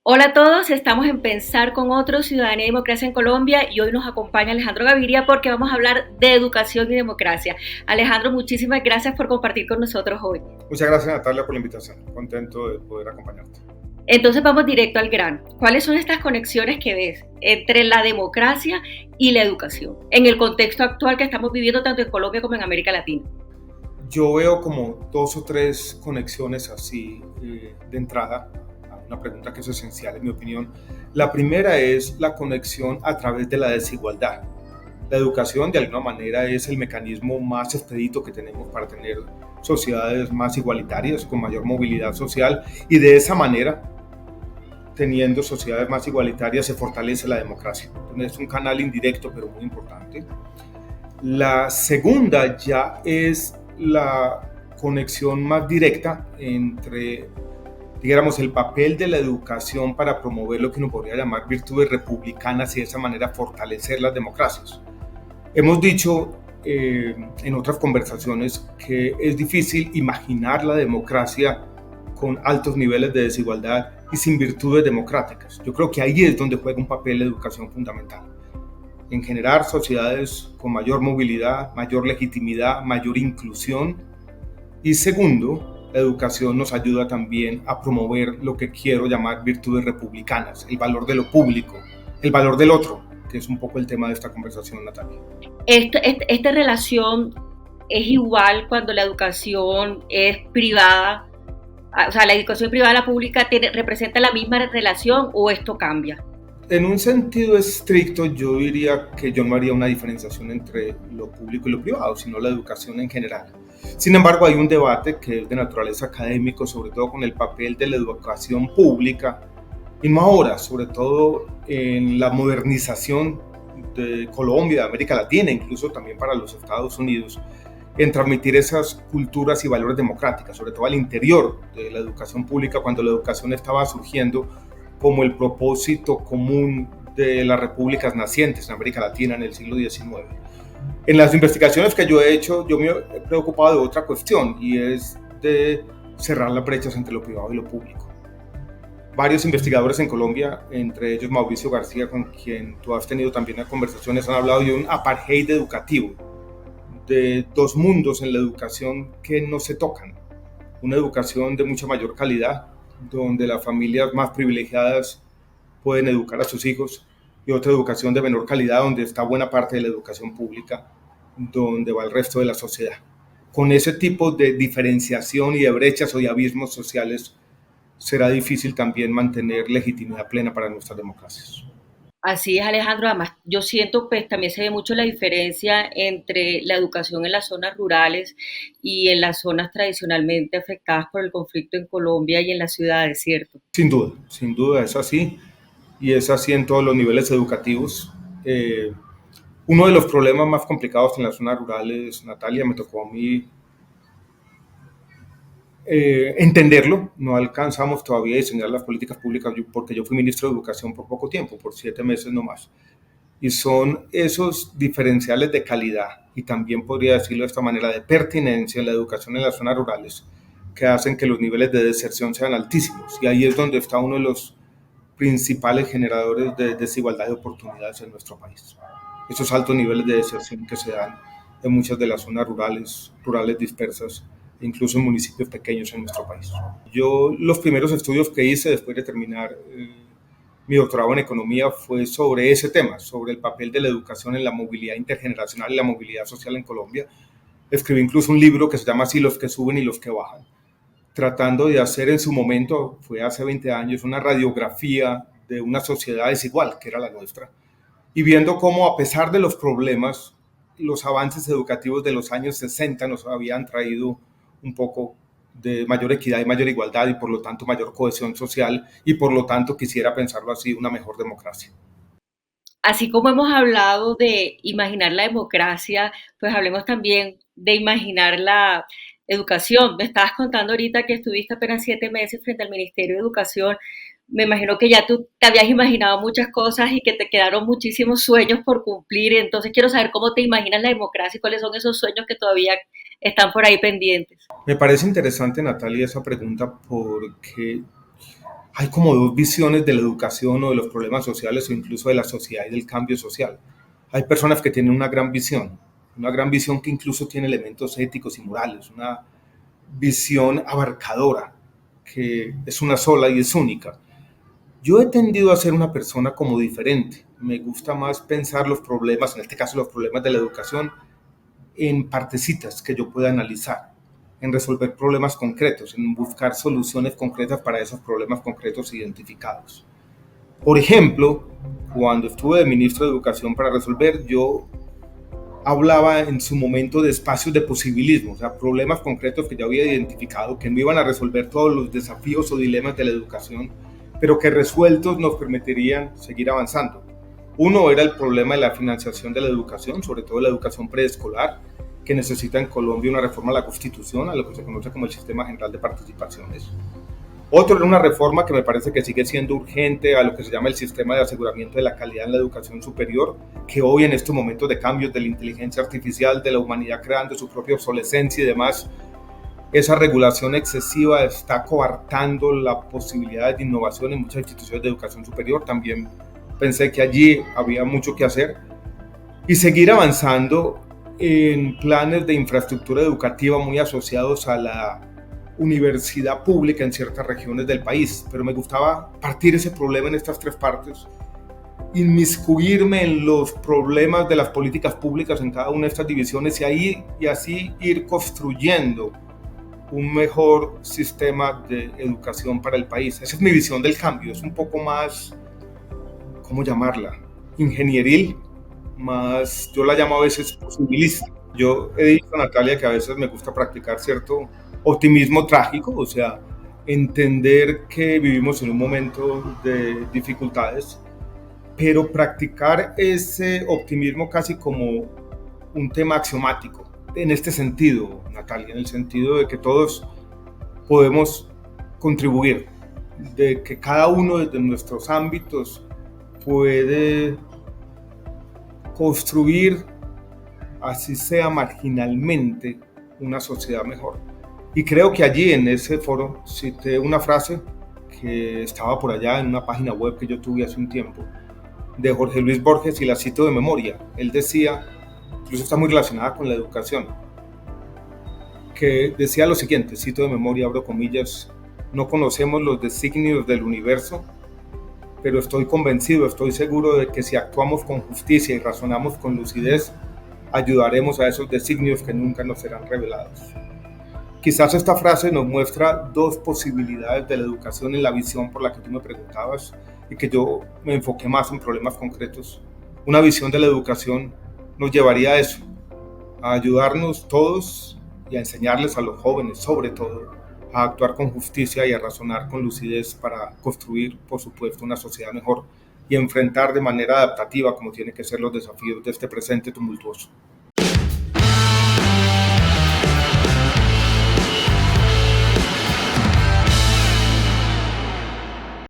Hola a todos, estamos en Pensar con Otros, Ciudadanía y Democracia en Colombia y hoy nos acompaña Alejandro Gaviria porque vamos a hablar de educación y democracia. Alejandro, muchísimas gracias por compartir con nosotros hoy. Muchas gracias, Natalia, por la invitación. Contento de poder acompañarte. Entonces vamos directo al grano. ¿Cuáles son estas conexiones que ves entre la democracia y la educación en el contexto actual que estamos viviendo tanto en Colombia como en América Latina? Yo veo como dos o tres conexiones así de entrada a una pregunta que es esencial en mi opinión. La primera es la conexión a través de la desigualdad. La educación de alguna manera es el mecanismo más expedito que tenemos para tener sociedades más igualitarias, con mayor movilidad social y de esa manera, teniendo sociedades más igualitarias, se fortalece la democracia. Entonces, es un canal indirecto pero muy importante. La segunda ya es la conexión más directa entre, digamos, el papel de la educación para promover lo que uno podría llamar virtudes republicanas y de esa manera fortalecer las democracias. Hemos dicho en otras conversaciones que es difícil imaginar la democracia con altos niveles de desigualdad y sin virtudes democráticas. Yo creo que ahí es donde juega un papel la educación fundamental en generar sociedades con mayor movilidad, mayor legitimidad, mayor inclusión. Y segundo, la educación nos ayuda también a promover lo que quiero llamar virtudes republicanas, el valor de lo público, el valor del otro, que es un poco el tema de esta conversación, Natalia. Esta relación es igual cuando la educación es privada, o sea, la educación privada y la pública representa la misma relación o esto cambia. En un sentido estricto, yo diría que yo no haría una diferenciación entre lo público y lo privado, sino la educación en general. Sin embargo, hay un debate que es de naturaleza académico, sobre todo con el papel de la educación pública, y no ahora, sobre todo en la modernización de Colombia, de América Latina, incluso también para los Estados Unidos, en transmitir esas culturas y valores democráticas, sobre todo al interior de la educación pública, cuando la educación estaba surgiendo como el propósito común de las repúblicas nacientes en América Latina en el siglo XIX. En las investigaciones que yo he hecho, yo me he preocupado de otra cuestión y es de cerrar las brechas entre lo privado y lo público. Varios investigadores en Colombia, entre ellos Mauricio García, con quien tú has tenido también conversaciones, han hablado de un apartheid educativo, de dos mundos en la educación que no se tocan. Una educación de mucha mayor calidad, donde las familias más privilegiadas pueden educar a sus hijos, y otra educación de menor calidad, donde está buena parte de la educación pública, donde va el resto de la sociedad. Con ese tipo de diferenciación y de brechas o de abismos sociales, será difícil también mantener legitimidad plena para nuestras democracias. Así es, Alejandro. Además, yo siento, pues también se ve mucho la diferencia entre la educación en las zonas rurales y en las zonas tradicionalmente afectadas por el conflicto en Colombia y en las ciudades, ¿cierto? Sin duda es así, y es así en todos los niveles educativos. Uno de los problemas más complicados en las zonas rurales, Natalia, me tocó a mí entenderlo. No alcanzamos todavía a diseñar las políticas públicas porque yo fui ministro de Educación por poco tiempo, por 7 meses nomás. Y son esos diferenciales de calidad y también podría decirlo de esta manera de pertinencia en la educación en las zonas rurales que hacen que los niveles de deserción sean altísimos. Y ahí es donde está uno de los principales generadores de desigualdad de oportunidades en nuestro país. Esos altos niveles de deserción que se dan en muchas de las zonas rurales dispersas, incluso en municipios pequeños en nuestro país. Yo los primeros estudios que hice después de terminar mi doctorado en economía fue sobre ese tema, sobre el papel de la educación en la movilidad intergeneracional y la movilidad social en Colombia. Escribí incluso un libro que se llama así, Los que suben y los que bajan, tratando de hacer en su momento, fue hace 20 años, una radiografía de una sociedad desigual, que era la nuestra, y viendo cómo a pesar de los problemas, los avances educativos de los años 60 nos habían traído un poco de mayor equidad y mayor igualdad y por lo tanto mayor cohesión social y por lo tanto quisiera pensarlo así, una mejor democracia. Así como hemos hablado de imaginar la democracia, pues hablemos también de imaginar la educación. Me estabas contando ahorita que estuviste apenas 7 meses frente al Ministerio de Educación. Me imagino que ya tú te habías imaginado muchas cosas y que te quedaron muchísimos sueños por cumplir. Entonces quiero saber cómo te imaginas la democracia y cuáles son esos sueños que todavía están por ahí pendientes. Me parece interesante, Natalia, esa pregunta porque hay como dos visiones de la educación o de los problemas sociales o incluso de la sociedad y del cambio social. Hay personas que tienen una gran visión que incluso tiene elementos éticos y morales, una visión abarcadora, que es una sola y es única. Yo he tendido a ser una persona como diferente. Me gusta más pensar los problemas, en este caso los problemas de la educación, en partecitas que yo pueda analizar, en resolver problemas concretos, en buscar soluciones concretas para esos problemas concretos identificados. Por ejemplo, cuando estuve de ministro de Educación para resolver, yo hablaba en su momento de espacios de posibilismo, o sea, problemas concretos que ya había identificado, que no iban a resolver todos los desafíos o dilemas de la educación, pero que resueltos nos permitirían seguir avanzando. Uno era el problema de la financiación de la educación, sobre todo la educación preescolar, que necesita en Colombia una reforma a la Constitución, a lo que se conoce como el Sistema General de Participaciones. Otro era una reforma que me parece que sigue siendo urgente a lo que se llama el sistema de aseguramiento de la calidad en la educación superior, que hoy en estos momentos de cambios de la inteligencia artificial, de la humanidad creando su propia obsolescencia y demás, esa regulación excesiva está coartando la posibilidad de innovación en muchas instituciones de educación superior. También pensé que allí había mucho que hacer y seguir avanzando en planes de infraestructura educativa muy asociados a la universidad pública en ciertas regiones del país, pero me gustaba partir ese problema en estas tres partes, inmiscuirme en los problemas de las políticas públicas en cada una de estas divisiones y así ir construyendo un mejor sistema de educación para el país. Esa es mi visión del cambio, es un poco más, ¿cómo llamarla? Ingenieril, más, yo la llamo a veces posibilista. Yo he dicho a Natalia que a veces me gusta practicar cierto optimismo trágico, o sea, entender que vivimos en un momento de dificultades, pero practicar ese optimismo casi como un tema axiomático. En este sentido, Natalia, en el sentido de que todos podemos contribuir, de que cada uno de nuestros ámbitos puede construir, así sea marginalmente, una sociedad mejor. Y creo que allí en ese foro cité una frase que estaba por allá en una página web que yo tuve hace un tiempo, de Jorge Luis Borges, y la cito de memoria. Él decía, incluso está muy relacionada con la educación, que decía lo siguiente, cito de memoria, abro comillas: no conocemos los designios del universo, pero estoy convencido, estoy seguro de que si actuamos con justicia y razonamos con lucidez, ayudaremos a esos designios que nunca nos serán revelados. Quizás esta frase nos muestra dos posibilidades de la educación en la visión por la que tú me preguntabas y que yo me enfoqué más en problemas concretos. Una visión de la educación nos llevaría a eso, a ayudarnos todos y a enseñarles a los jóvenes, sobre todo, a actuar con justicia y a razonar con lucidez para construir, por supuesto, una sociedad mejor y enfrentar de manera adaptativa como tienen que ser los desafíos de este presente tumultuoso.